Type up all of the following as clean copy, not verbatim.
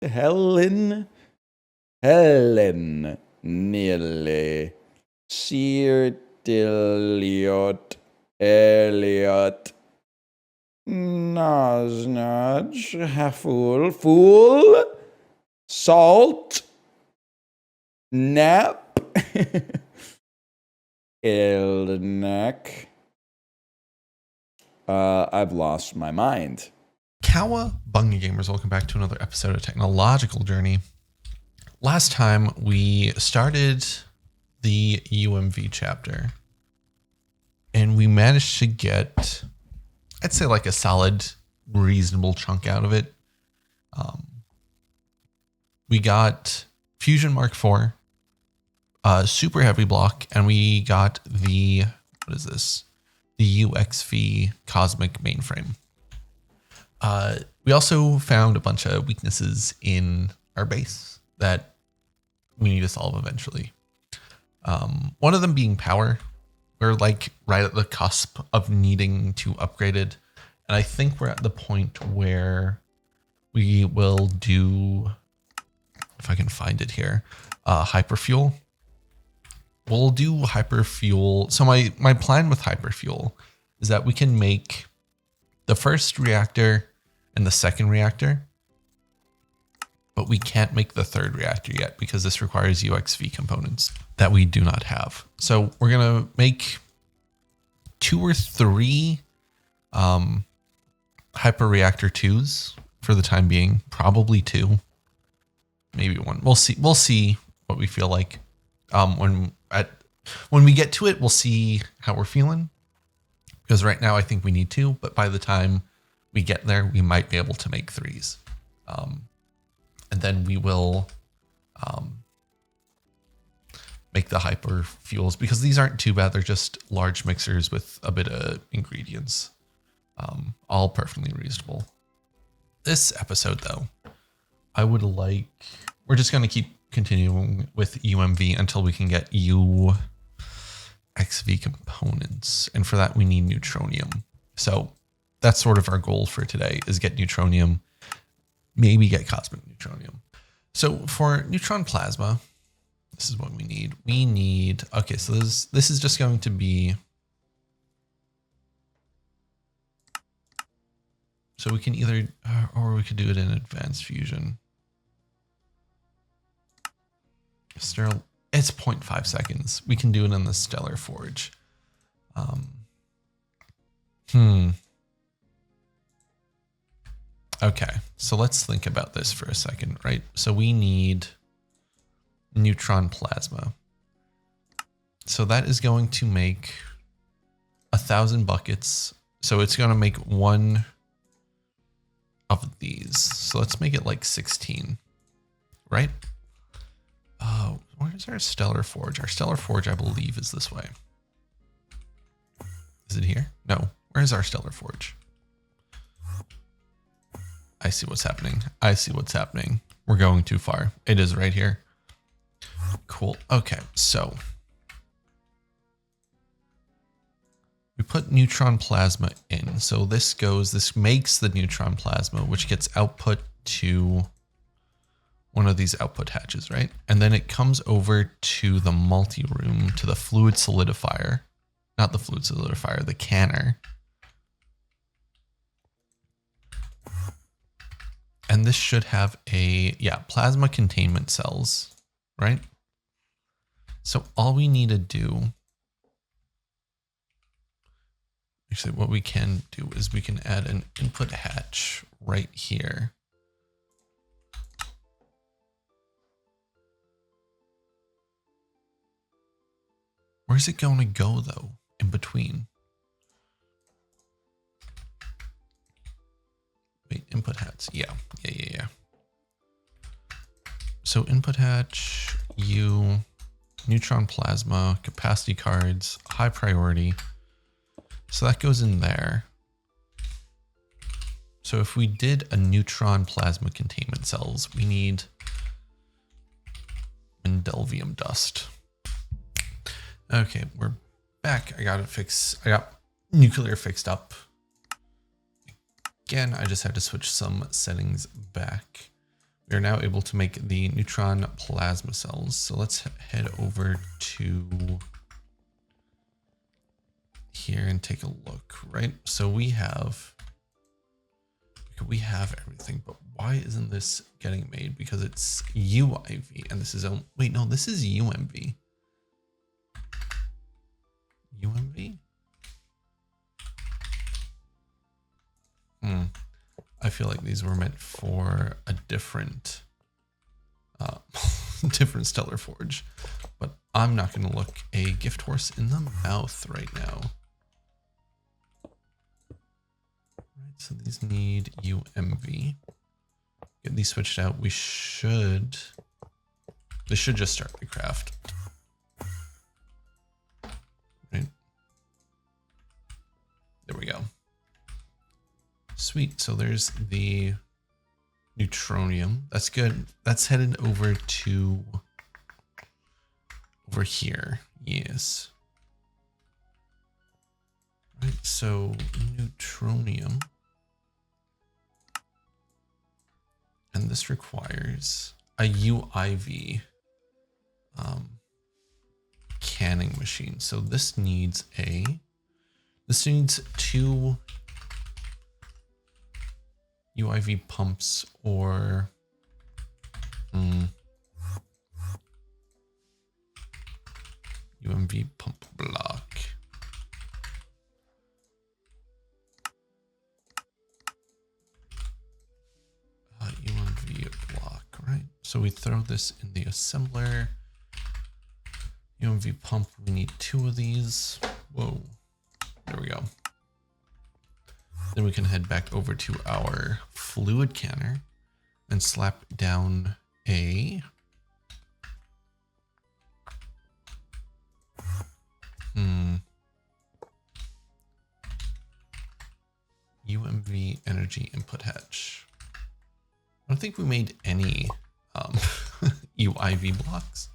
Helen, Nearly, Sear, Diliot, Elliot, Nosnudge, Fool, Salt, Nap, Elneck. I've lost my mind. Cowabunga gamers, welcome back to another episode of Technological Journey. Last time we started the UMV chapter and we managed to get, I'd say like a solid, reasonable chunk out of it. We got Fusion Mark IV, super heavy block, and we got the, what is this? The UXV Cosmic mainframe. We also found a bunch of weaknesses in our base that we need to solve eventually. One of them being power. We're like right at the cusp of needing to upgrade it. And I think we're at the point where we will do, if I can find it here, hyperfuel. We'll do hyperfuel. So my plan with hyperfuel is that we can make the first reactor and the second reactor, but we can't make the third reactor yet because this requires UXV components that we do not have. So we're going to make 2 or 3 hyper reactor 2s for the time being, probably 2, maybe 1. We'll see what we feel like. When we get to it, we'll see how we're feeling. Because right now I think we need 2, but by the time we get there, we might be able to make 3s. And then we will make the hyper fuels, because these aren't too bad. They're just large mixers with a bit of ingredients. All perfectly reasonable. This episode though, we're just going to keep continuing with UMV until we can get UXV components. And for that, we need Neutronium. So that's sort of our goal for today, is get Neutronium, maybe get Cosmic Neutronium. So for Neutron Plasma, this is what we need. Okay, so this is just going to be, so we can either, or we could do it in advanced fusion. Sterile, it's 0.5 seconds. We can do it in the Stellar Forge. Okay, so let's think about this for a second, right? So we need Neutron Plasma. So that is going to make 1,000 buckets. So it's going to make 1 of these. So let's make it like 16, right? Where's our Stellar Forge? Our Stellar Forge, I believe, is this way. Is it here? No. Where's our Stellar Forge? I see what's happening. We're going too far. It is right here. Cool. Okay, so we put Neutron Plasma in. So this makes the Neutron Plasma, which gets output to one of these output hatches, right? And then it comes over to the multi-room, to the fluid solidifier. Not the fluid solidifier, the canner. And this should have plasma containment cells, right? So all we need to do, actually what we can do is we can add an input hatch right here. Where's it going to go though, in between? Wait, input hatch. Yeah. So input hatch, Neutron Plasma, capacity cards, high priority. So that goes in there. So if we did a Neutron Plasma containment cells, we need Mendelvium dust. Okay, we're back. I got nuclear fixed up. Again, I just had to switch some settings back. We are now able to make the neutron plasma cells. So let's head over to here and take a look, right? So we have everything, but why isn't this getting made? Because it's UIV and this is, wait, no, this is UMV. UMV? I feel like these were meant for a different, different stellar forge, but I'm not going to look a gift horse in the mouth right now. Right, so these need UMV. Get these switched out. This should just start the craft. Right. There we go. Sweet. So there's the Neutronium. That's good. That's headed over here. Yes. Right. So Neutronium. And this requires a UIV canning machine. So this needs two UIV pumps or UMV pump block. UMV block, right? So we throw this in the assembler. UMV pump, we need 2 of these. Whoa, there we go. Then we can head back over to our fluid canner and slap down a UMV energy input hatch. I don't think we made any UIV blocks.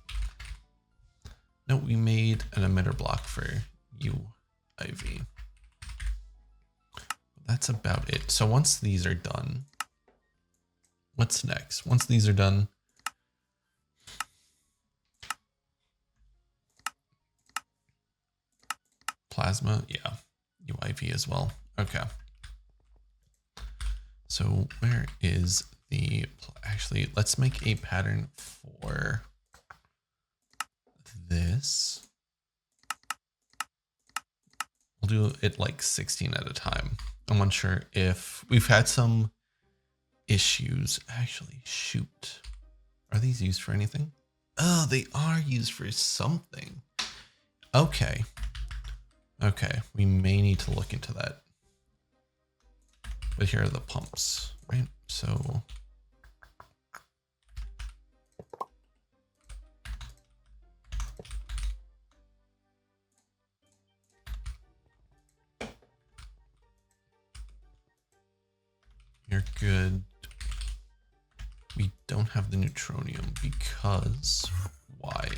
No, we made an emitter block for UIV. That's about it. So once these are done, what's next? Once these are done, plasma, yeah, UIV as well. Okay. So where is actually, let's make a pattern for this. We'll do it like 16 at a time. I'm unsure if we've had some issues. Actually, shoot. Are these used for anything? Oh, they are used for something. Okay. Okay, we may need to look into that. But here are the pumps, right? So you're good. We don't have the Neutronium because why?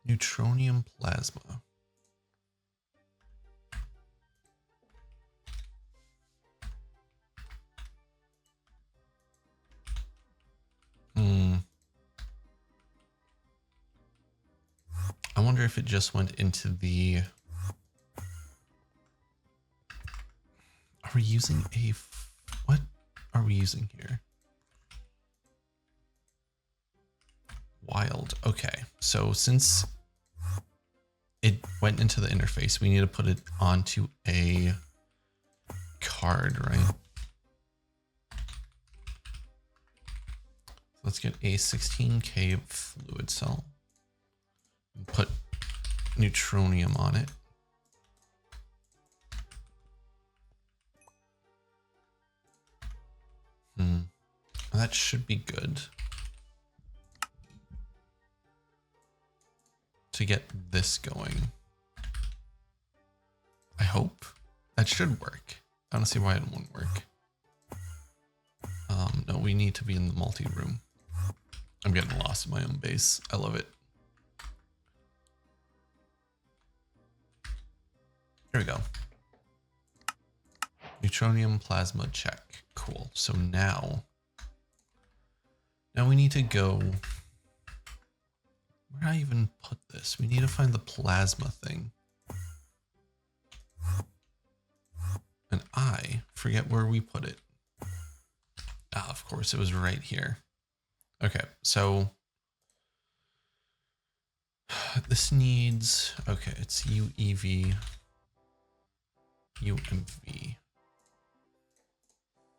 Neutronium Plasma. I wonder if it just went into the... Are we using a... What are we using here? Wild. Okay, so since it went into the interface, we need to put it onto a card, right? Let's get a 16K fluid cell and put Neutronium on it. That should be good to get this going. I hope that should work. I don't see why it won't work. No, we need to be in the multi-room. I'm getting lost in my own base. I love it. Here we go. Neutronium plasma check. cool. So now we need to go, where did I even put this? We need to find the plasma thing. And I forget where we put it. Ah, of course, it was right here. Okay, so this needs, okay, it's UEV, UMV.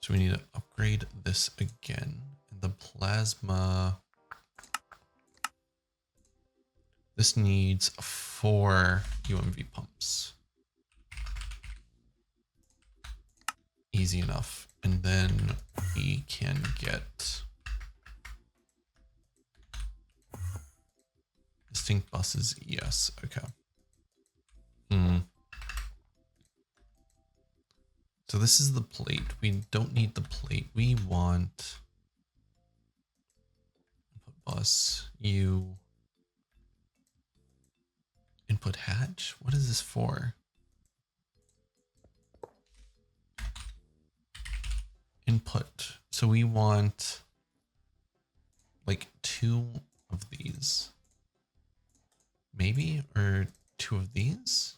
So we need to upgrade this again. And the plasma, this needs 4 UMV pumps. Easy enough. And then we can get distinct buses. Yes. Okay. So this is the plate. We don't need the plate. We want input bus, U, input hatch. What is this for? Input. So we want like 2 of these. Maybe, or 2 of these?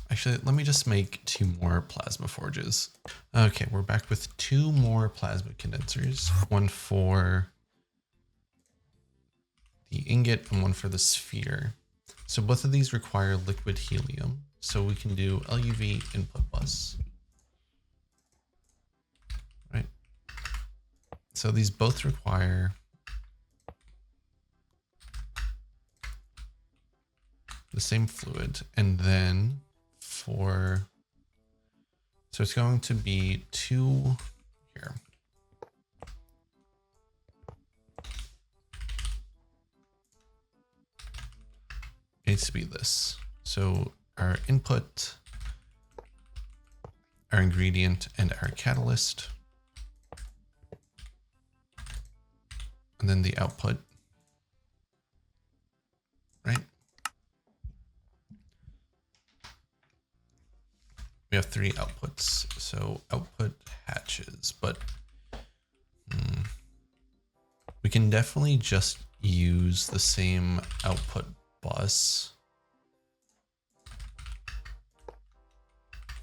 Actually, let me just make 2 more plasma forges. Okay, we're back with 2 more plasma condensers. One for the ingot and one for the sphere. So both of these require liquid helium. So we can do LUV input bus. Right. So these both require the same fluid. And then for, so it's going to be 2 here. It needs to be this. So our input, our ingredient, and our catalyst. And then the output, right? We have 3 outputs. So output hatches, but we can definitely just use the same output bus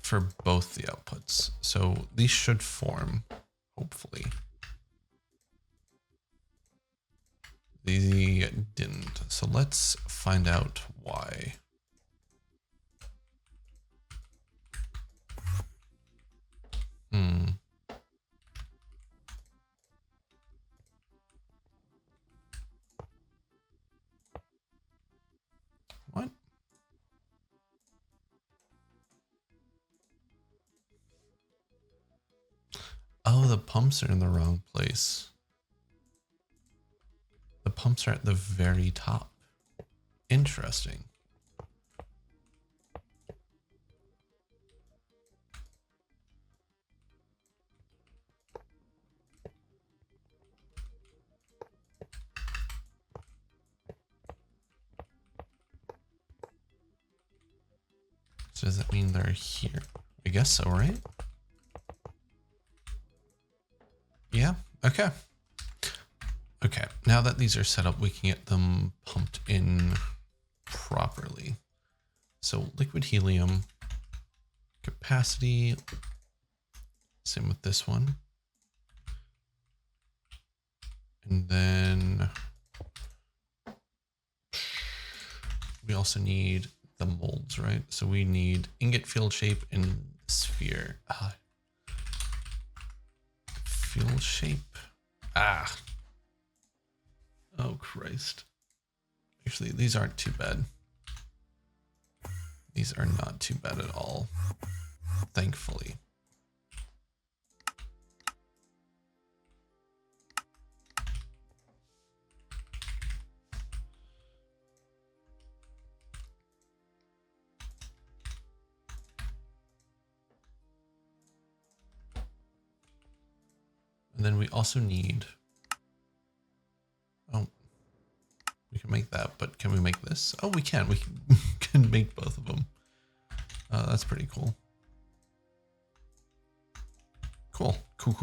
for both the outputs. So these should form, hopefully. They didn't. So let's find out why. What? Oh, the pumps are in the wrong place. The pumps are at the very top. Interesting. So does that mean they're here? I guess so, right? Yeah, okay. Okay, now that these are set up, we can get them pumped in properly. So liquid helium, capacity, same with this one. And then we also need the molds, right? So we need ingot field shape and sphere. Field shape. Oh, Christ. Actually, these aren't too bad. These are not too bad at all, thankfully. And then we also need make that, but can we make this? Oh, we can. We can make both of them. That's pretty cool. Cool. Cool.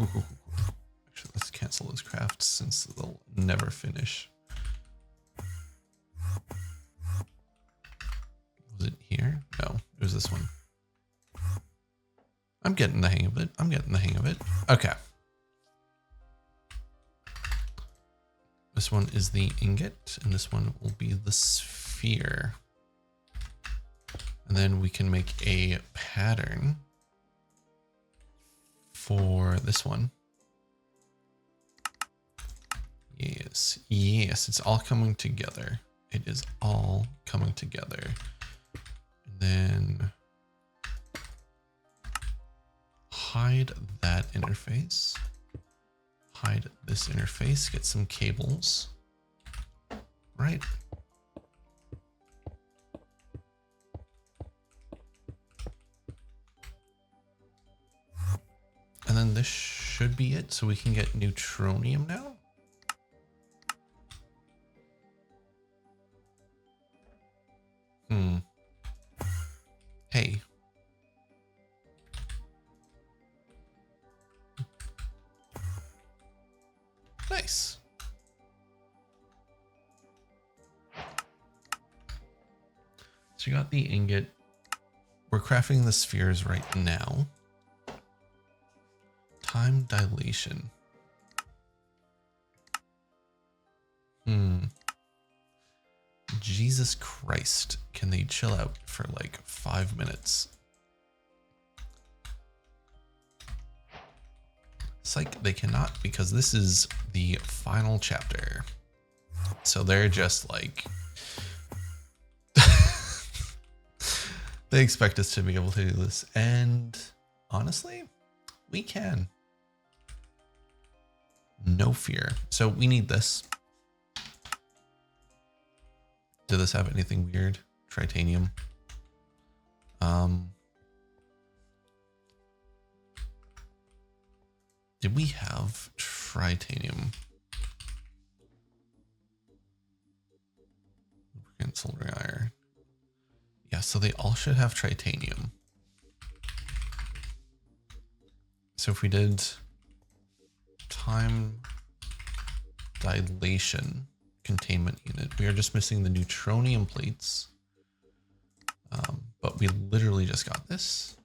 Actually, let's cancel those crafts since they'll never finish. Was it here? No, it was this one. I'm getting the hang of it. Okay. This one is the ingot, and this one will be the sphere. And then we can make a pattern for this one. Yes, it's all coming together. It is all coming together. And then hide that interface. Hide this interface, get some cables, right? And then this should be it. So we can get Neutronium now. Hey. Nice. So you got the ingot. We're crafting the spheres right now. Time dilation. Jesus Christ. Can they chill out for like 5 minutes? It's like they cannot, because this is the final chapter. So they're just like, they expect us to be able to do this. And honestly, we can. No fear. So we need this. Did this have anything weird? Tritanium. Did we have tritanium? Lubricant, soldering iron. Yeah, so they all should have tritanium. So if we did time dilation containment unit, we are just missing the neutronium plates. But we literally just got this.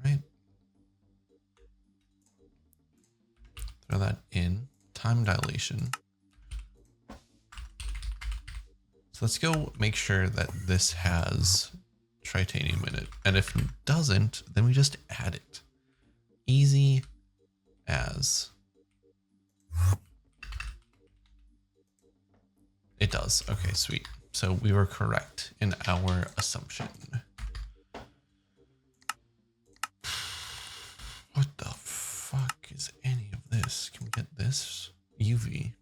Right. Throw that in. Time dilation. So let's go make sure that this has tritanium in it. And if it doesn't, then we just add it. Easy as. It does. Okay, sweet. So we were correct in our assumption. What the fuck is any of this? Can we get this? UV.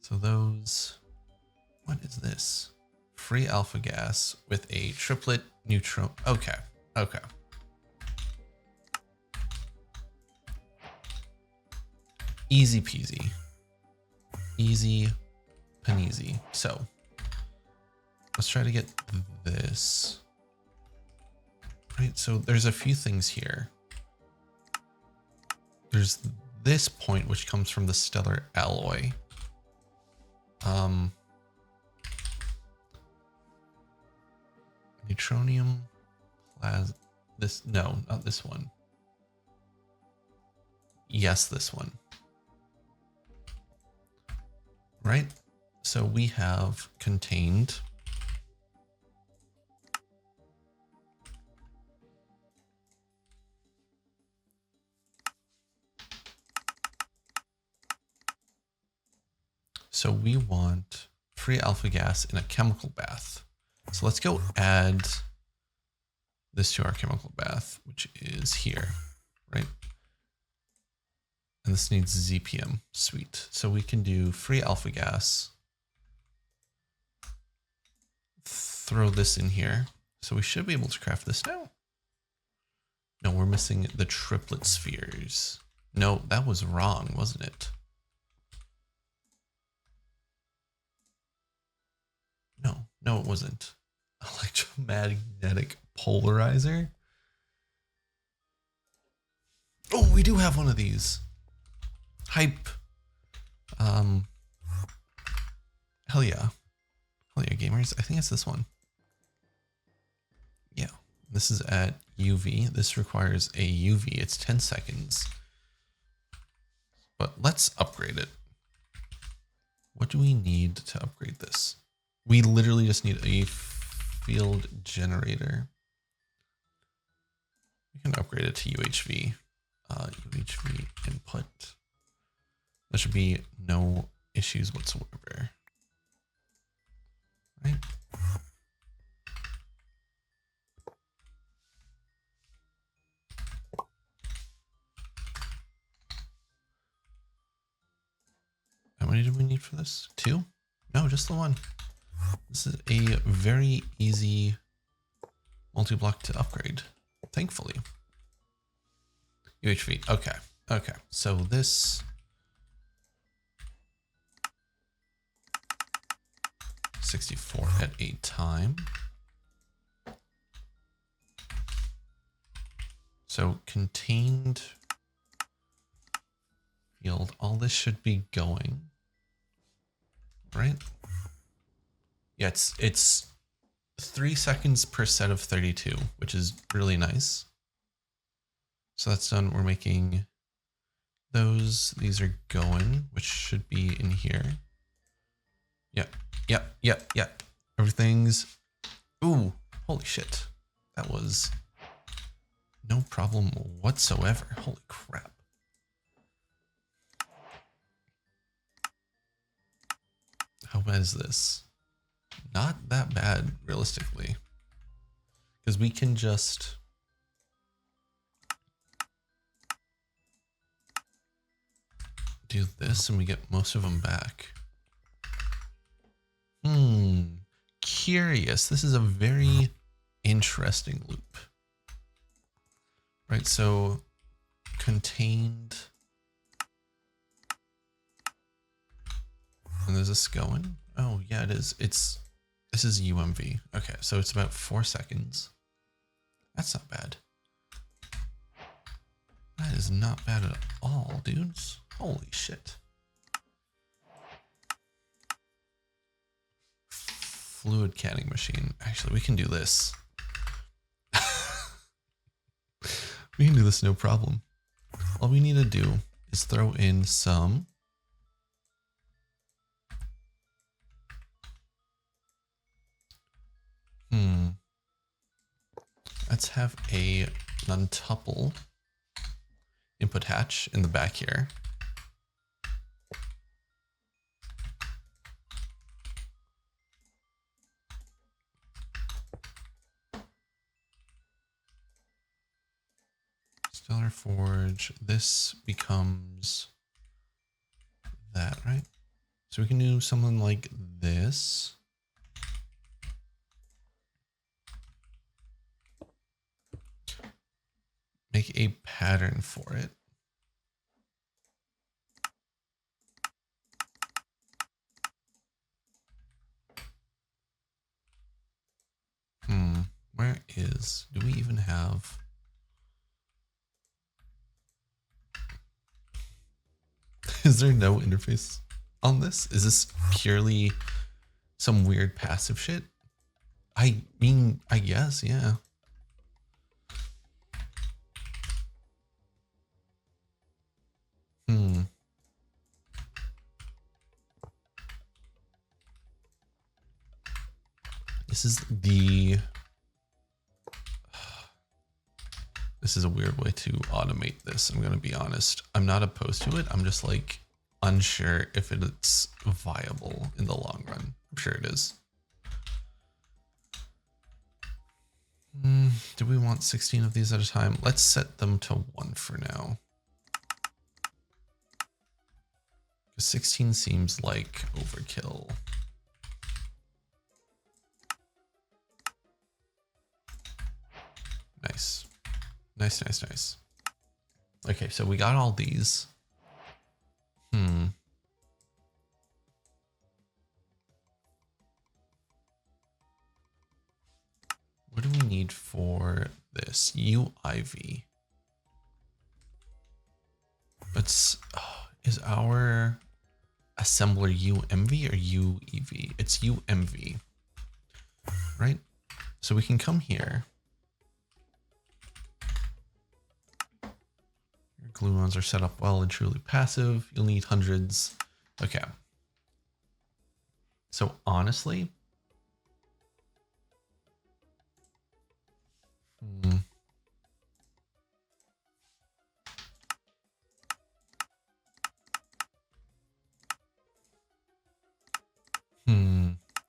So those, what is this? Free alpha gas with a triplet neutron. Okay. Okay. Easy peasy. Easy peasy. So let's try to get this. Right, so there's a few things here. There's this point, which comes from the stellar alloy. Neutronium plasma. This, no, not this one. Yes, this one. Right? So we have contained so we want free alpha gas in a chemical bath. So let's go add this to our chemical bath, which is here, right? And this needs ZPM. Sweet. So we can do free alpha gas. Throw this in here. So we should be able to craft this now. No, we're missing the triplet spheres. No, that was wrong, wasn't it? No, it wasn't. Electromagnetic polarizer. Oh, we do have one of these. Hype. Hell yeah. Hell yeah, gamers. I think it's this one. Yeah. This is at UV. This requires a UV. It's 10 seconds. But let's upgrade it. What do we need to upgrade this? We literally just need a field generator. We can upgrade it to UHV. UHV input. There should be no issues whatsoever. Right? How many do we need for this? 2? No, just the one. This is a very easy multi-block to upgrade, thankfully. UHV, okay. So this 64 at a time. So contained field, all this should be going, right? Yeah, it's 3 seconds per set of 32, which is really nice. So that's done. We're making those. These are going, which should be in here. Yep. Everything's, ooh, holy shit. That was no problem whatsoever. Holy crap. How bad is this? Not that bad, realistically. Because we can just do this and we get most of them back. Curious. This is a very interesting loop. Right, so contained. And there's this going. Oh yeah, it is. This is UMV. Okay, so it's about 4 seconds. That's not bad. That is not bad at all, dudes. Holy shit. Fluid canning machine. Actually, we can do this. We can do this no problem. All we need to do is throw in some let's have a non-tuple input hatch in the back here. Stellar Forge, this becomes that, right? So we can do something like this. Make a pattern for it. Where do we even have? Is there no interface on this? Is this purely some weird passive shit? I mean, I guess, yeah. This is a weird way to automate this. I'm going to be honest. I'm not opposed to it. I'm just like unsure if it's viable in the long run. I'm sure it is. Do we want 16 of these at a time? Let's set them to 1 for now. 16 seems like overkill. Nice. Nice. Okay, so we got all these. What do we need for this? UIV. Is our assembler UMV or UEV? It's UMV, right? So we can come here. Your gluons are set up well and truly passive. You'll need hundreds. Okay. So honestly,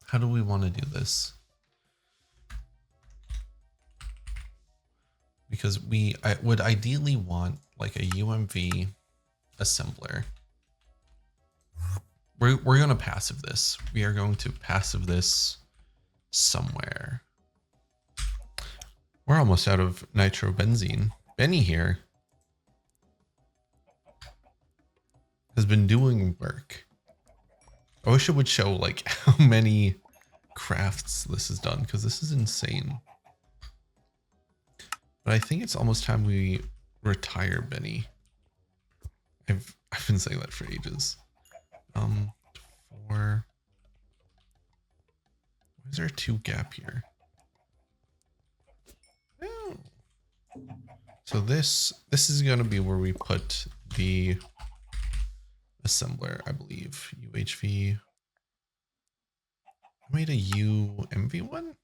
how do we want to do this? Because I would ideally want like a UMV assembler. We're going to passive this. We are going to passive this somewhere. We're almost out of nitrobenzene. Benny here has been doing work. I wish it would show like how many crafts this has done, because this is insane. But I think it's almost time we retire Benny. I've been saying that for ages. Why is there a 2 gap here? Oh. So this is going to be where we put the assembler, I believe. UHV. I made a UMV one?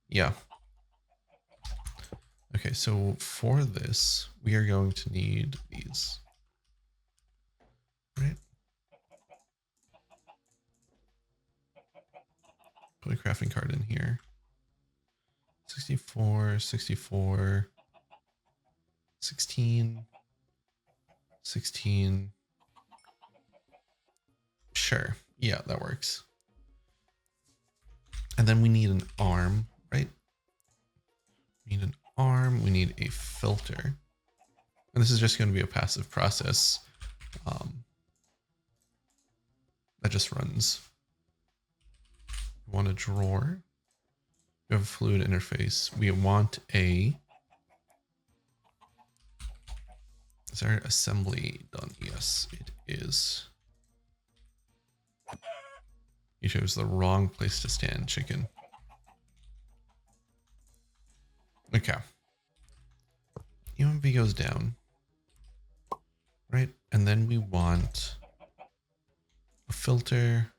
Yeah. Okay, so for this, we are going to need these. Right? Put a crafting card in here. 64, 64, 16, 16. Sure. Yeah, that works. And then we need an arm, right? We need an arm. We need a filter. And this is just going to be a passive process that just runs. We want a drawer. We have a fluid interface. We want a... Is our assembly done? Yes, it is. You chose the wrong place to stand, chicken. Okay. UMV goes down. Right? And then we want a filter.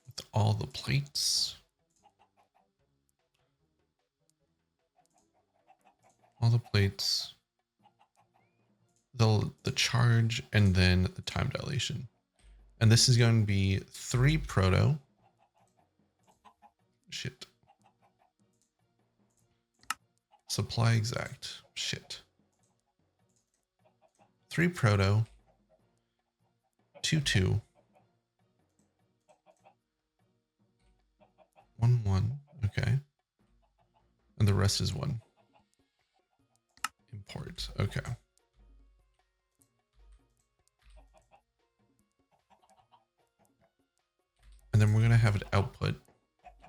With all the plates. All the plates. The charge, and then the time dilation. And this is going to be 3 proto. Shit. Supply exact. Shit. 3 proto. 2 2. 1 1. Okay. And the rest is 1. Import. Okay. And then we're going to have an output.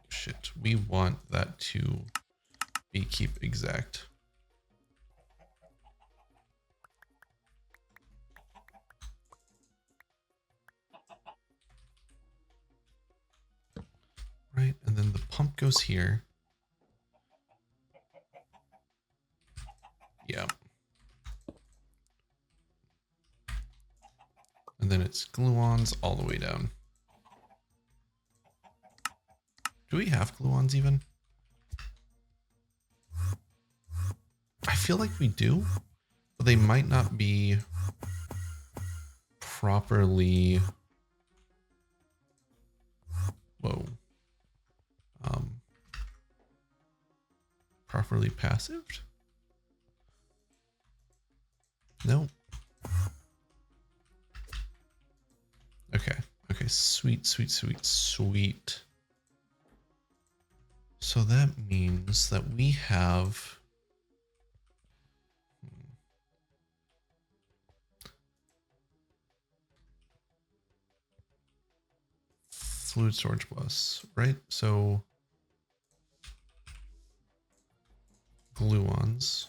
Shit. We want that to be keep exact. Right. And then the pump goes here. Yeah. And then it's gluons all the way down. Do we have gluons even? I feel like we do, but they might not be properly. Whoa. Properly passived? No. Okay. Okay. sweet, sweet, sweet, sweet. So that means that we have fluid storage bus, right? So gluons.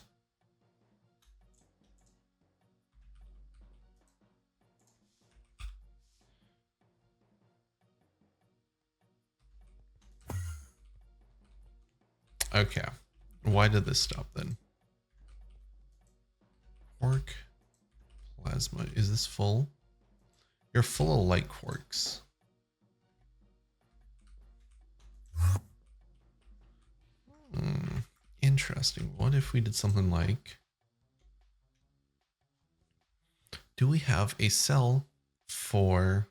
Okay. Why did this stop then? Quark plasma. Is this full? You're full of light quarks. Interesting. What if we did something like... Do we have a cell for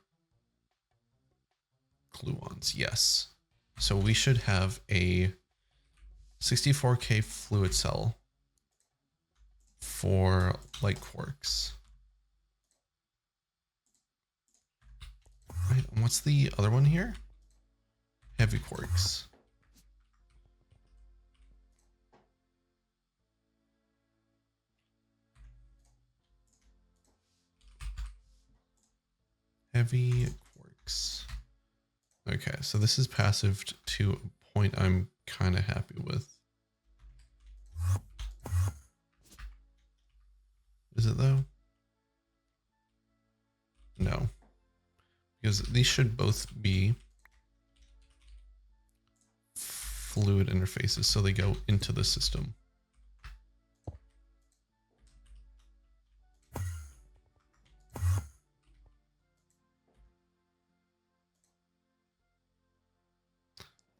gluons? Yes. So we should have a 64K fluid cell for light quarks. Right. And what's the other one here? Heavy quarks. Heavy quarks. Okay, so this is passive to a point I'm kind of happy with. Is it though? No. Because these should both be fluid interfaces, so they go into the system.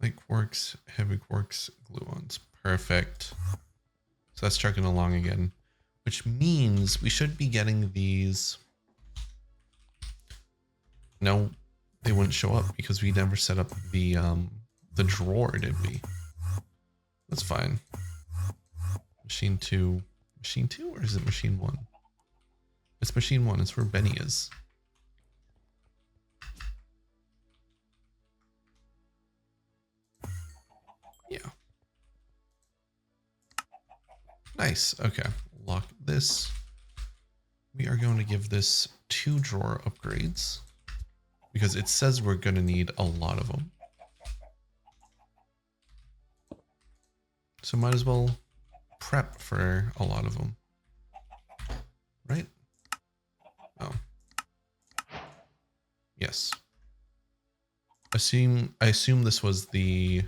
Light quarks, heavy quarks, gluons. Perfect. So that's trucking along again, which means we should be getting these. No, they wouldn't show up because we never set up the drawer, did we? That's fine. Machine 2. Machine 2 or is it machine 1? It's machine 1. It's where Benny is. Yeah. Nice. Okay. Lock this. We are going to give this 2 drawer upgrades because it says we're going to need a lot of them. So might as well prep for a lot of them. Right? Oh. Yes. I assume this was the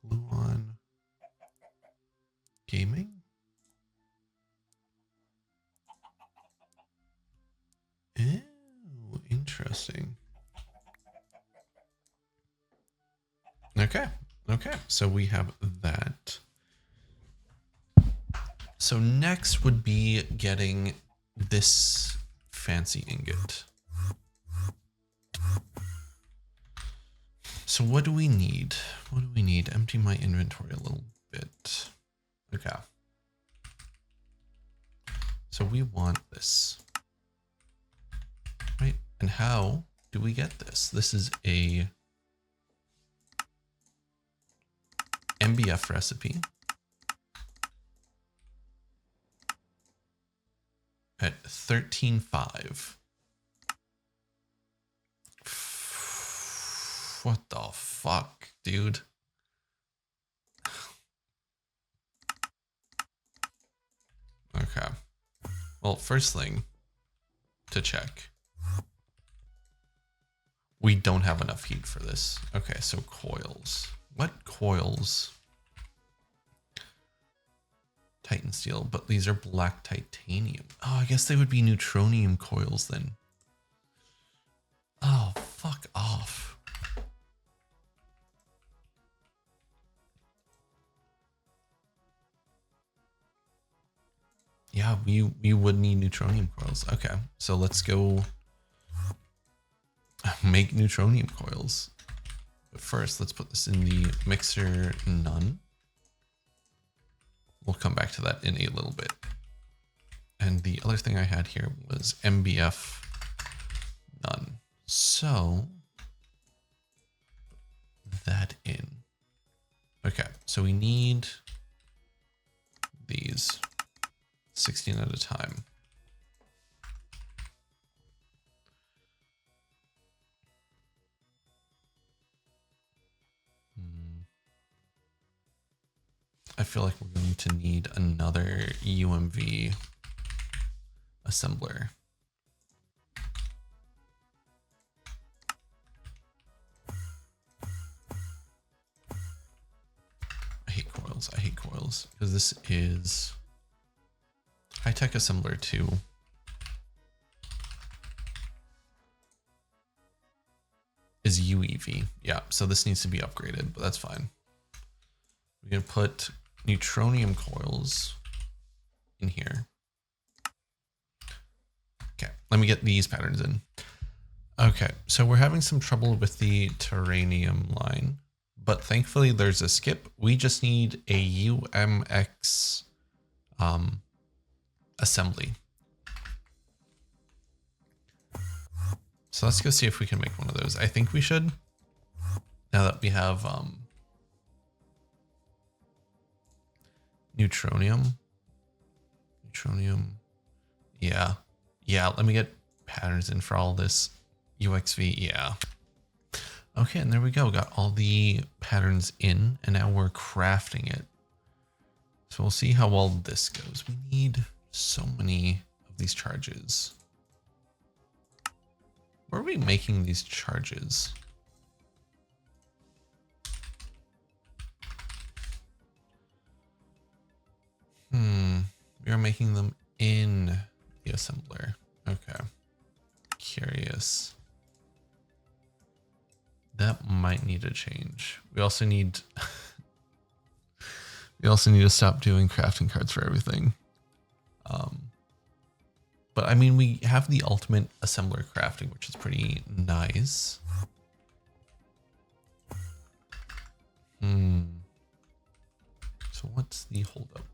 gluon gaming. Oh, interesting. Okay. Okay. So we have that. So next would be getting this fancy ingot. So what do we need? What do we need? Empty my inventory a little bit. Okay. So we want this. Right? And how do we get this? This is a MBF recipe at 13.5. What the fuck, dude? Okay. Well, first thing to check. We don't have enough heat for this. Okay, so coils. What coils? Titan steel, but these are black titanium. Oh, I guess they would be neutronium coils then. Oh, fuck off. Yeah, we would need neutronium coils. Okay, so let's go make neutronium coils. But first, let's put this in the mixer none. We'll come back to that in a little bit. And the other thing I had here was MBF none. So that in. Okay, so we need these 16 at a time. I feel like we're going to need another UMV assembler. I hate coils. I hate coils because this is high-tech assembler 2. Is UEV. Yeah, so this needs to be upgraded, but that's fine. We're going to put Neutronium coils in here. Okay, let me get these patterns in. Okay, so we're having some trouble with the Taranium line, but thankfully there's a skip. We just need a UMX assembly. So let's go see if we can make one of those. I think we should, now that we have Neutronium. Yeah. Yeah, let me get patterns in for all this. UXV, yeah. Okay, and there we go. Got all the patterns in, and now we're crafting it. So we'll see how well this goes. We need so many of these charges. Where are we making these charges? We are making them in the assembler. Okay. Curious. That might need a change. We also need to stop doing crafting cards for everything. But I mean, we have the ultimate assembler crafting, which is pretty nice. So what's the holdup?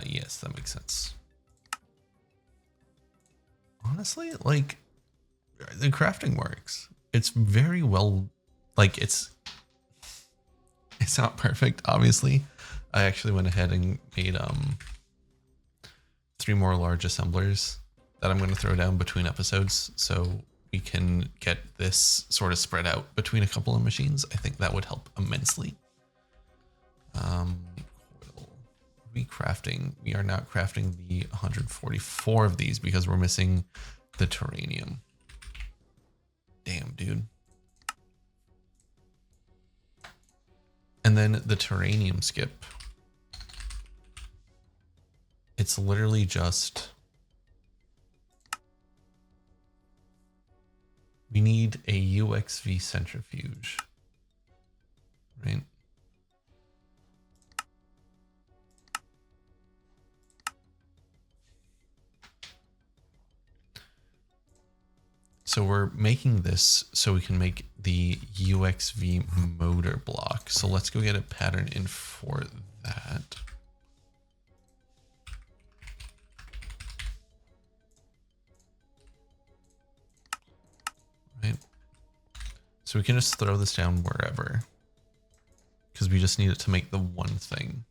Yes, that makes sense. Honestly, like, the crafting works. It's very well, like, it's not perfect, obviously. I actually went ahead and made 3 more large assemblers that I'm going to throw down between episodes so we can get this sort of spread out between a couple of machines. I think that would help immensely. Recrafting. We are not crafting the 144 of these because we're missing the Taranium. Damn, dude. And then the Taranium skip. It's literally just... we need a UXV centrifuge, right? So we're making this so we can make the UXV motor block. So let's go get a pattern in for that. Right. So we can just throw this down wherever, because we just need it to make the one thing.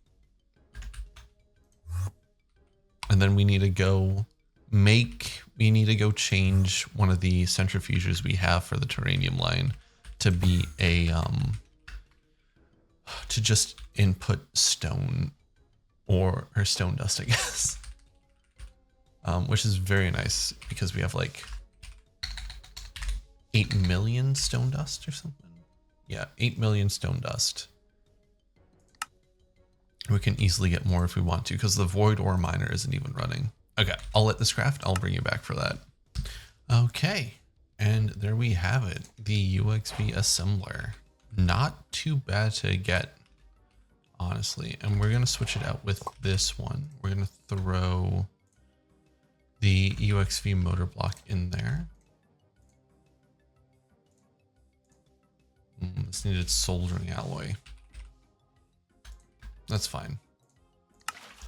And then we need to go change one of the centrifuges we have for the Taranium line to be a, to just input stone or stone dust, I guess. Which is very nice because we have like 8 million stone dust or something. Yeah, 8 million stone dust. We can easily get more if we want to because the void ore miner isn't even running. Okay, I'll let this craft. I'll bring you back for that. Okay, and there we have it. The UXV assembler. Not too bad to get, honestly. And we're going to switch it out with this one. We're going to throw the UXV motor block in there. This needed soldering alloy. That's fine.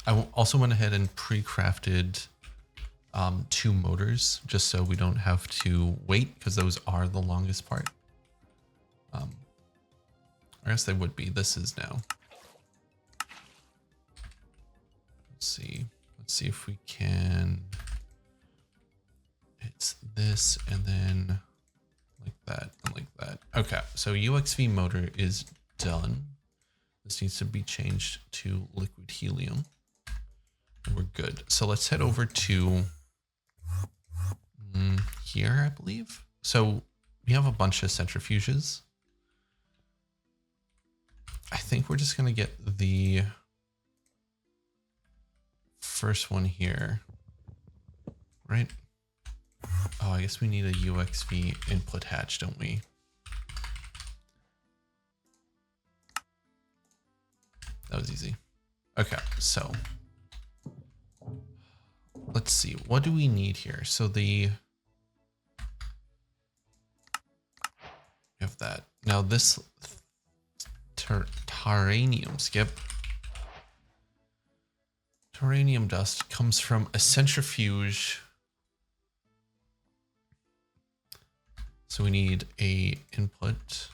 I also went ahead and pre-crafted 2 motors just so we don't have to wait, because those are the longest part. I guess they would be. This is now. Let's see. Let's see if we can. It's this and then like that and like that. Okay, so UXV motor is done. This needs to be changed to liquid helium. And we're good. So let's head over to here, I believe. So we have a bunch of centrifuges. I think we're just going to get the first one here, right? Oh, I guess we need a UXV input hatch, don't we? That was easy. Okay, so let's see. What do we need here? So we have that. Now this Taranium, skip. Taranium dust comes from a centrifuge. So we need a input.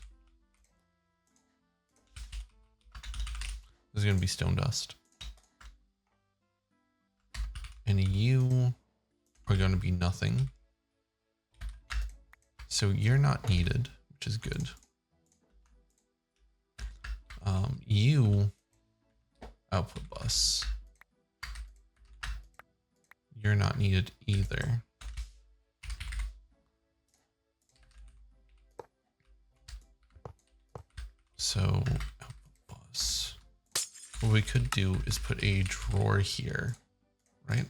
This is going to be stone dust. And a U are going to be nothing. So you're not needed, which is good. U output bus. You're not needed either. So output bus. What we could do is put a drawer here, right?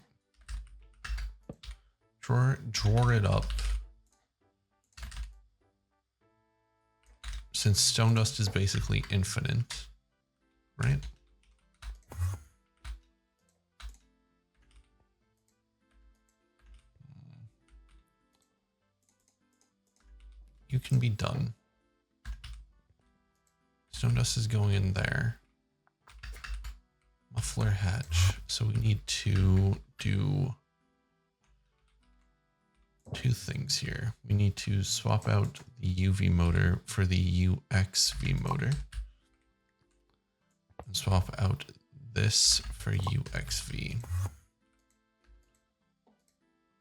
Drawer it up. Since stone dust is basically infinite, right? You can be done. Stone dust is going in there. Muffler hatch. So we need to do 2 things here. We need to swap out the UV motor for the UXV motor. And swap out this for UXV.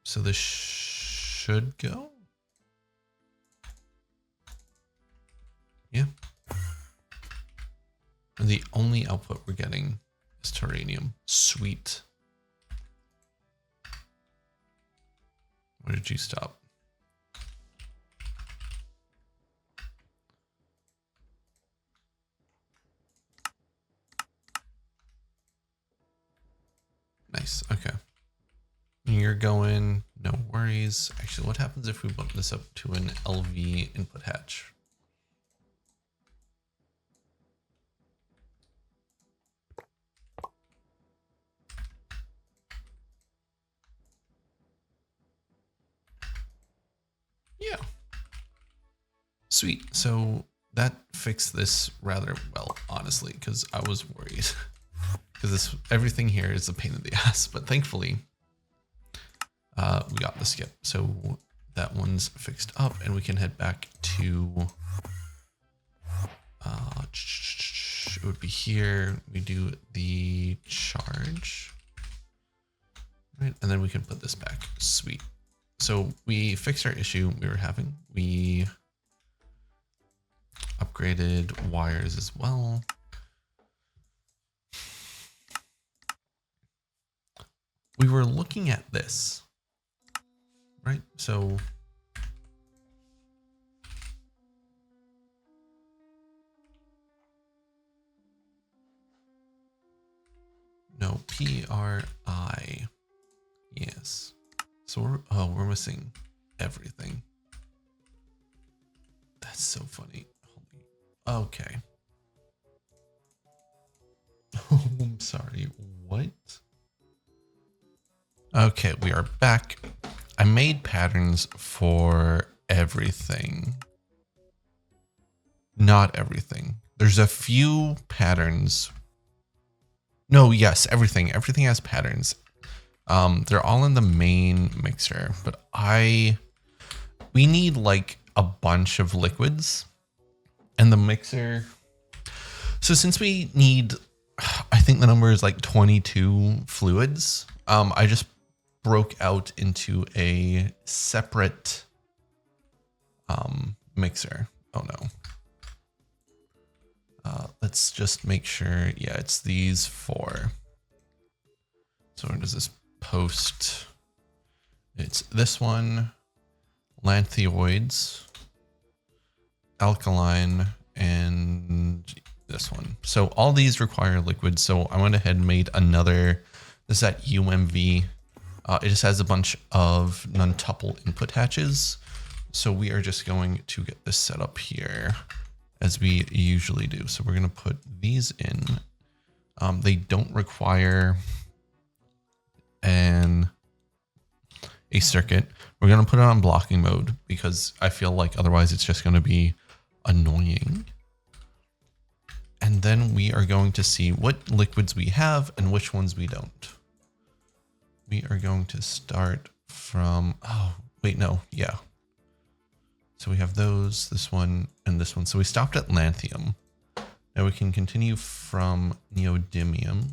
So this should go. Yeah. And the only output we're getting is Taranium. Sweet. Where did you stop? Nice. Okay. You're going, no worries. Actually, what happens if we bump this up to an LV input hatch? Yeah. Sweet. So that fixed this rather well, honestly, because I was worried. Because everything here is a pain in the ass, but thankfully we got the skip. So that one's fixed up and we can head back to, it would be here. We do the charge, right? And then we can put this back. Sweet. So we fixed our issue we were having. We upgraded wires as well. We were looking at this, right? So no, PRI. Yes. So we're missing everything. That's so funny. Okay. Oh, I'm sorry. What? Okay, we are back. I made patterns for everything. Not everything. There's a few patterns. No, yes, everything. Everything has patterns. They're all in the main mixer, but we need like a bunch of liquids and the mixer. So since we need, I think the number is like 22 fluids, I just broke out into a separate mixer. Oh no. Let's just make sure. Yeah, it's these 4. So where does this post? It's this one, lanthioids, alkaline, and this one. So all these require liquids. So I went ahead and made another. This is at UMV. It just has a bunch of non-tuple input hatches. So we are just going to get this set up here as we usually do. So we're going to put these in. They don't require a circuit. We're going to put it on blocking mode because I feel like otherwise it's just going to be annoying. And then we are going to see what liquids we have and which ones we don't. We are going to start from, oh, wait, no, yeah. So we have those, this one, and this one. So we stopped at lanthium. Now we can continue from neodymium.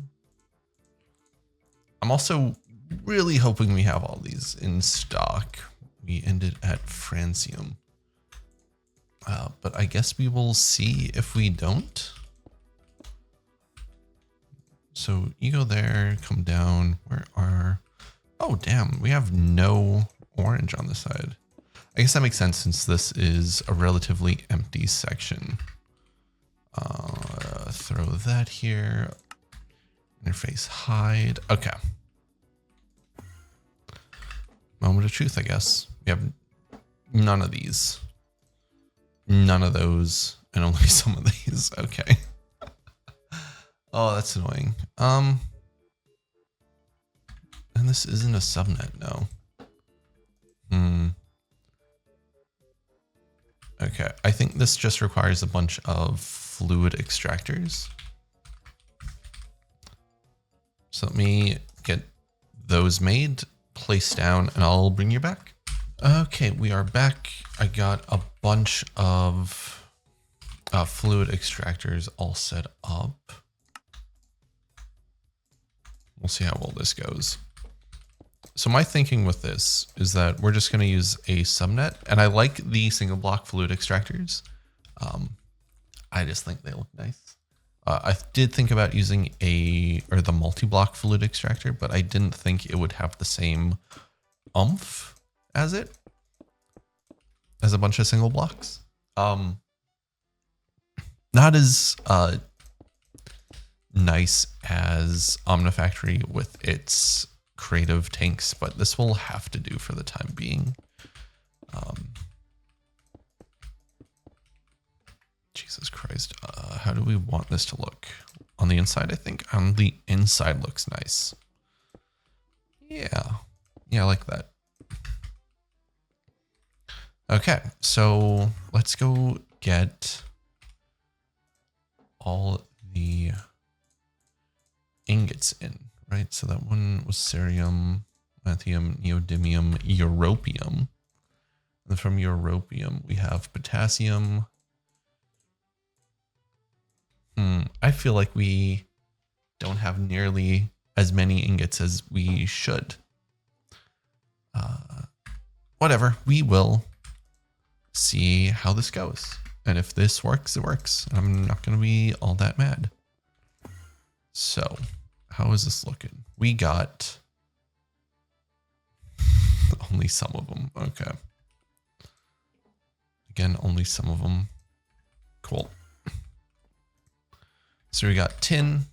I'm also really hoping we have all these in stock. We ended at francium. But I guess we will see if we don't. So you go there, come down. Where are... Oh, damn. We have no orange on the side. I guess that makes sense since this is a relatively empty section. Throw that here. Interface hide. Okay. Moment of truth, I guess. We have none of these. None of those. And only some of these. Okay. Oh, that's annoying. And this isn't a subnet, no. Okay, I think this just requires a bunch of fluid extractors. So let me get those made, place down, and I'll bring you back. Okay, we are back. I got a bunch of fluid extractors all set up. We'll see how well this goes. So my thinking with this is that we're just going to use a subnet, and I like the single block fluid extractors. I just think they look nice. I did think about using the multi-block fluid extractor, but I didn't think it would have the same oomph as a bunch of single blocks. Not as nice as Omnifactory with its creative tanks, but this will have to do for the time being. Jesus Christ. How do we want this to look? On the inside, I think on the inside looks nice. Yeah. Yeah, I like that. Okay, so let's go get all the ingots in, right? So that one was cerium, lithium, neodymium, europium. And then from europium, we have potassium. I feel like we don't have nearly as many ingots as we should. Whatever, we will see how this goes. And if this works, it works. I'm not going to be all that mad. So, how is this looking? We got only some of them. Okay. Again, only some of them. Cool. So we got tin.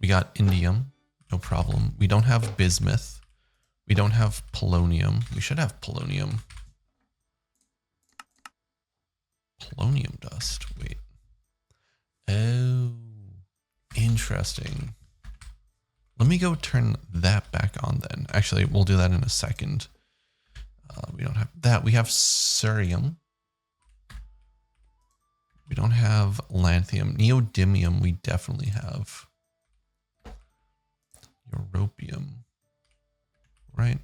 We got indium. No problem. We don't have bismuth. We don't have polonium. We should have polonium. Polonium dust. Wait. Oh, interesting. Let me go turn that back on then. Actually, we'll do that in a second. We don't have that. We have cerium. We don't have lanthium. Neodymium we definitely have. Europium. right?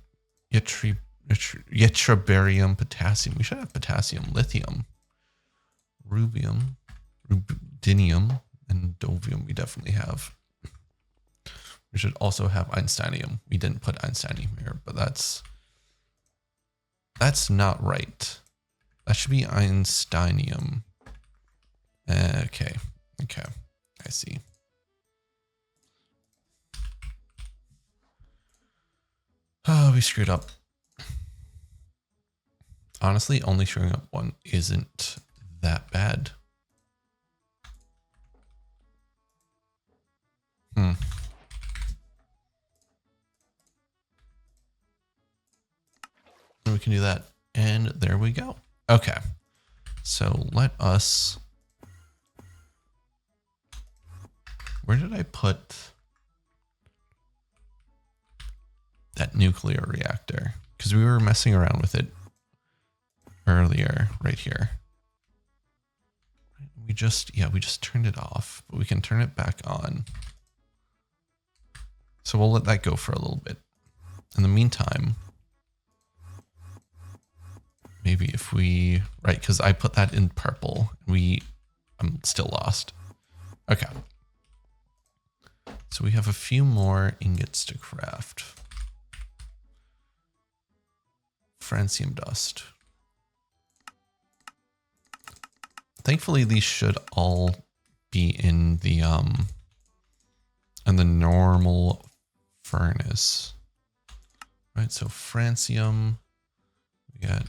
Yttrobarium, potassium. We should have potassium, lithium, rubium, rubidium, and dovium. We definitely have. We should also have einsteinium. We didn't put einsteinium here, but that's not right. That should be einsteinium. Okay. I see. Oh, we screwed up. Honestly, only screwing up one isn't that bad. We can do that. And there we go. Okay. So let us... Where did I put that nuclear reactor? Because we were messing around with it earlier, right here. We just turned it off, but we can turn it back on. So we'll let that go for a little bit. In the meantime, maybe if we, right, because I put that in purple, I'm still lost. Okay. So we have a few more ingots to craft. Francium dust. Thankfully, these should all be in the normal furnace. Right, so francium, we got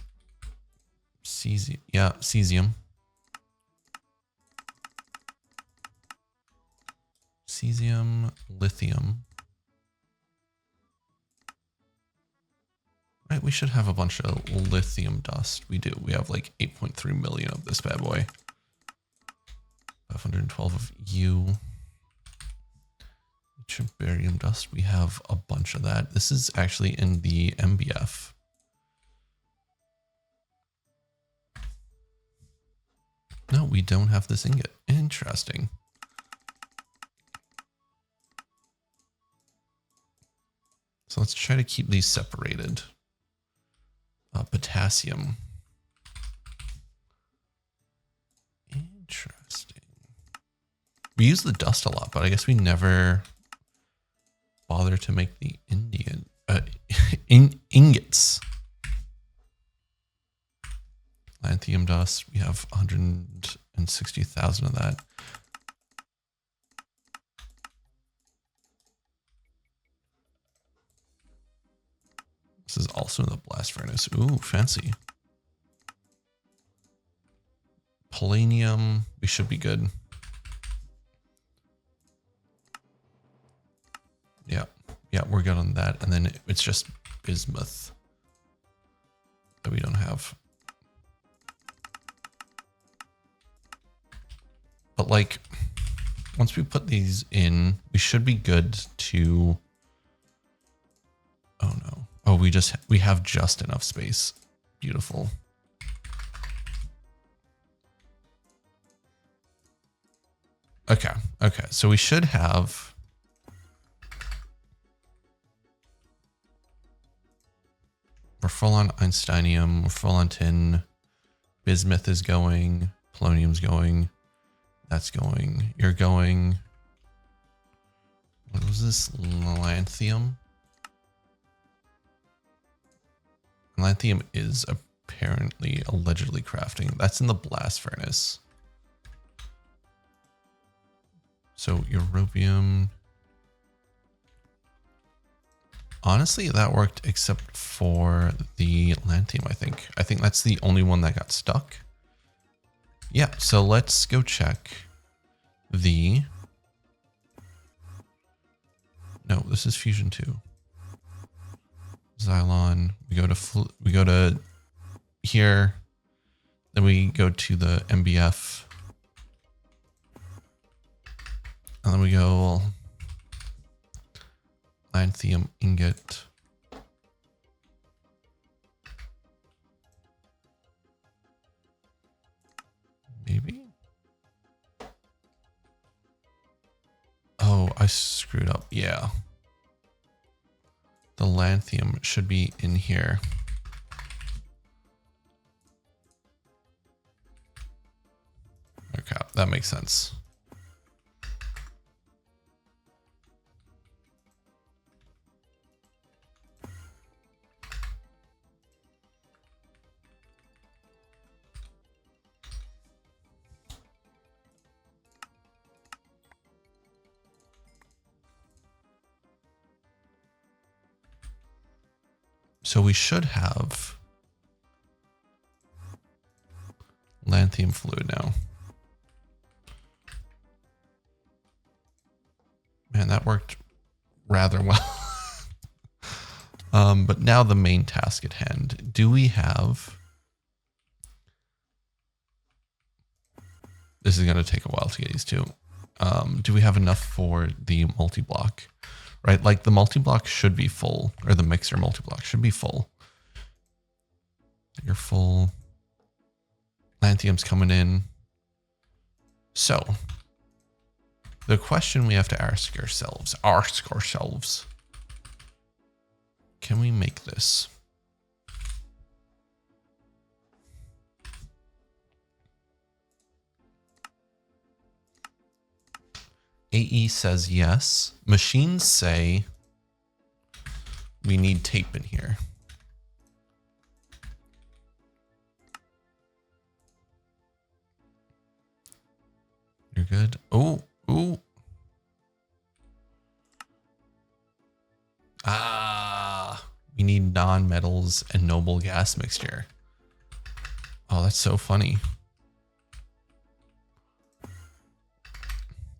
cesium, cesium. Cesium, lithium. Right, we should have a bunch of lithium dust. We do. We have like 8.3 million of this bad boy. 512 of U. Barium dust. We have a bunch of that. This is actually in the MBF. No, we don't have this ingot. Interesting. So let's try to keep these separated. Potassium. Interesting. We use the dust a lot, but I guess we never bother to make the ingots. Lanthanum dust. We have 160,000 of that. This is also in the blast furnace. Ooh, fancy. Palladium. We should be good. Yeah, we're good on that. And then it's just bismuth that we don't have. But like, once we put these in, we should be good to... Oh no. Oh, we have just enough space. Beautiful. Okay. So we should have... We're full on einsteinium, we're full on tin. Bismuth is going, polonium's going, that's going, you're going. What was this? Lanthanum? Lanthanum is apparently, allegedly crafting. That's in the blast furnace. So europium. Honestly, that worked except for the lanthanum, I think. I think that's the only one that got stuck. Yeah, so let's go check the... No, this is Fusion 2. Xylon. We go to here. Then we go to the MBF. And then we go... Lanthanum ingot. Maybe? Oh, I screwed up. Yeah. The lanthanum should be in here. Okay, that makes sense. So we should have lanthanum fluid now. Man, that worked rather well. But now the main task at hand. Do we have... This is going to take a while to get used to. Do we have enough for the multi-block? Right, like the multi-block should be full, or the mixer multi-block should be full. You're full. Lanthanum's coming in. So, the question we have to ask ourselves, can we make this? AE says yes. Machines say we need tape in here. You're good. Oh, ooh. Ah, we need non-metals and noble gas mixture. Oh, that's so funny.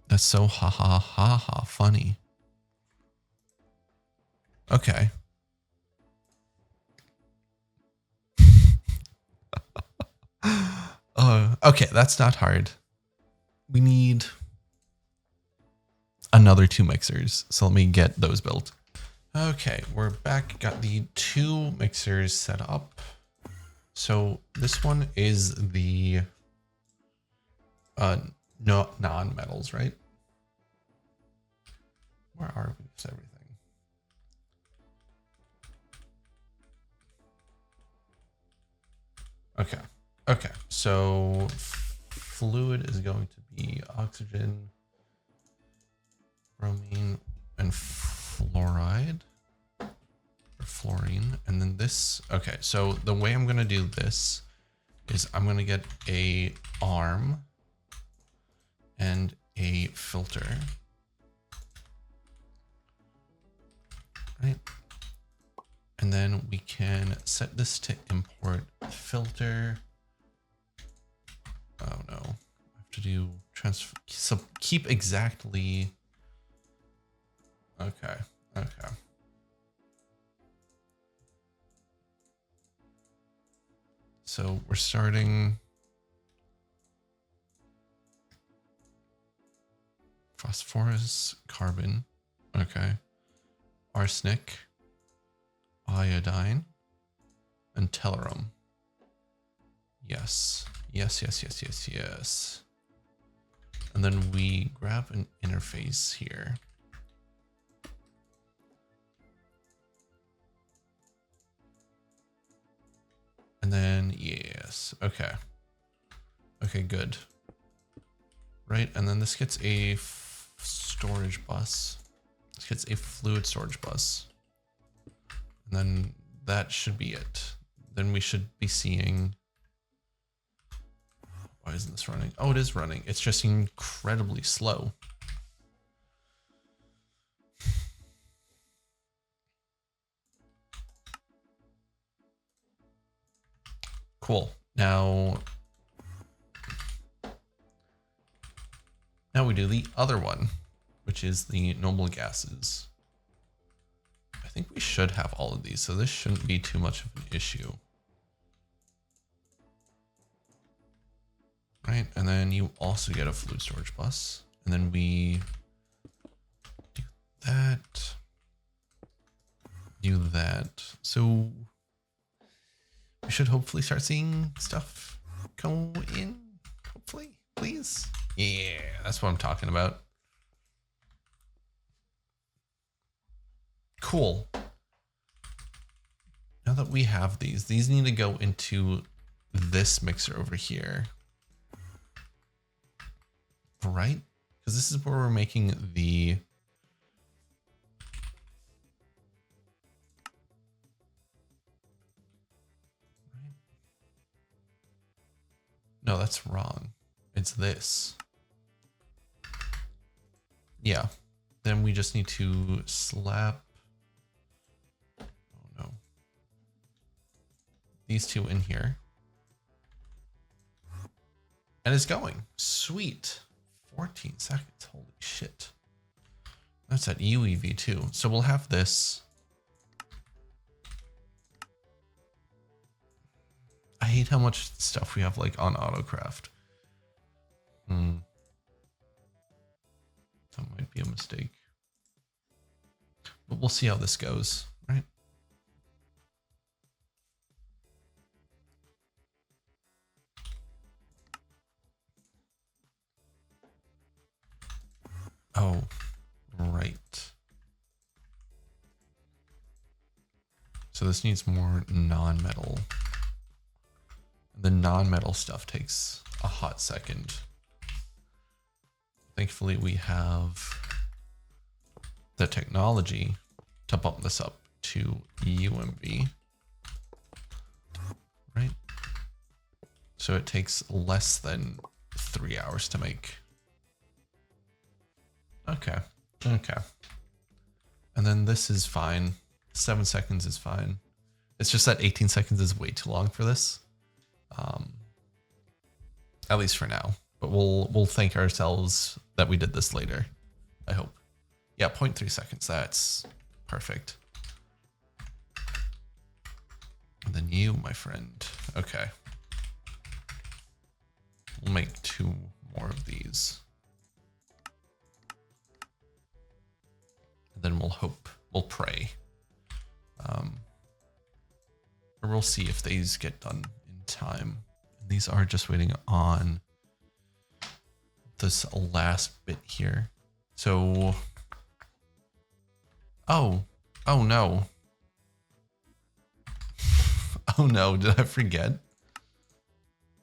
That's so ha ha ha ha funny. Okay. Okay, that's not hard. We need another 2 mixers. So let me get those built. Okay, we're back. Got the 2 mixers set up. So this one is the non-metals, right? Where are we with everything? Okay. Okay. So fluid is going to be oxygen, bromine, and fluoride. Or fluorine. And then this. Okay. So the way I'm going to do this is I'm going to get a arm and a filter. Right. And then we can set this to import filter. Oh no, I have to do transfer. So keep exactly. Okay. Okay. So we're starting. Phosphorus, carbon. Okay. Arsenic, iodine, and tellurium. Yes. Yes, yes, yes, yes, yes. And then we grab an interface here. And then, yes. Okay. Okay, good. Right, and then this gets a storage bus. This gets a fluid storage bus. And then that should be it. Then we should be seeing... Why isn't this running? Oh, it is running. It's just incredibly slow. Cool. Now we do the other one, which is the noble gases. I think we should have all of these, so this shouldn't be too much of an issue. Right, and then you also get a fluid storage bus, and then we do that, do that. So we should hopefully start seeing stuff go in, hopefully, please. Yeah, that's what I'm talking about. Cool. Now that we have these need to go into this mixer over here. Right? Because this is where we're making the... No, that's wrong. It's this. Yeah. Then we just need to slap... Oh no. These two in here. And it's going. Sweet. 14 seconds. Holy shit. That's at UEV too. So we'll have this. I hate how much stuff we have like on autocraft. That might be a mistake. But we'll see how this goes, right? Oh, right. So this needs more non-metal. The non-metal stuff takes a hot second. Thankfully, we have the technology to bump this up to UMV, right? So it takes less than 3 hours to make. Okay, okay. And then this is fine. 7 seconds is fine. It's just that 18 seconds is way too long for this. At least for now. But we'll thank ourselves that we did this later, I hope. Yeah, 0.3 seconds. That's perfect. And then you, my friend. Okay. We'll make 2 more of these. And then we'll hope, we'll pray. Or we'll see if these get done in time. And these are just waiting on this last bit here. So, oh no. Oh no, did I forget?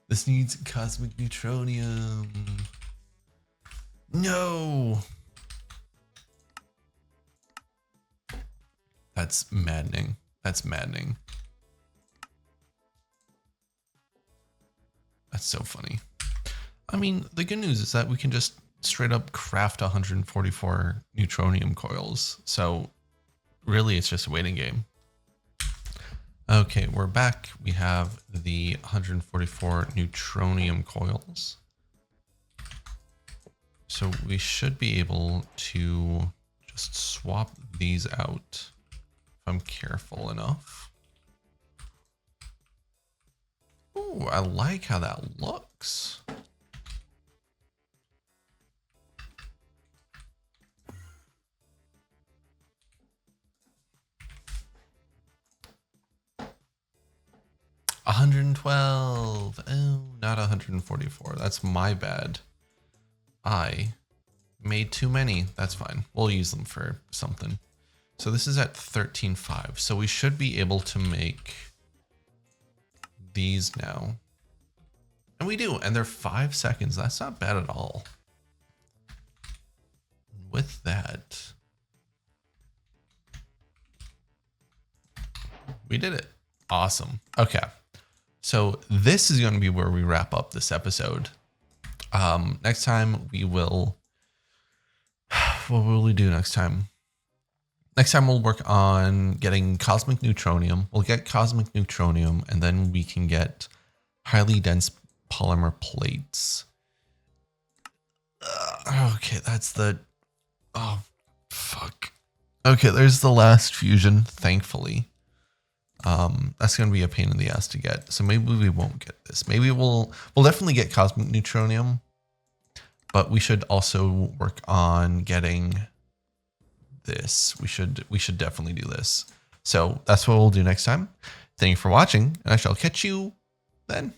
This needs cosmic neutronium. No. That's maddening. That's maddening. That's so funny. I mean, the good news is that we can just straight up craft 144 Neutronium coils. So really it's just a waiting game. Okay, we're back. We have the 144 Neutronium coils. So we should be able to just swap these out if I'm careful enough. Ooh, I like how that looks. $112. Oh, not 144. That's my bad. I made too many. That's fine. We'll use them for something. So this is at 13.5. So we should be able to make these now. And we do. And they're 5 seconds. That's not bad at all. With that, we did it. Awesome. Okay. So this is going to be where we wrap up this episode. Next time we will, what will we do next time? Next time we'll work on getting cosmic neutronium. We'll get cosmic neutronium and then we can get highly dense polymer plates. Okay, that's the, oh, fuck. Okay, there's the last fusion, thankfully. That's going to be a pain in the ass to get. So maybe we won't get this. Maybe we'll definitely get cosmic neutronium, but we should also work on getting this. We should definitely do this. So that's what we'll do next time. Thank you for watching, and I shall catch you then.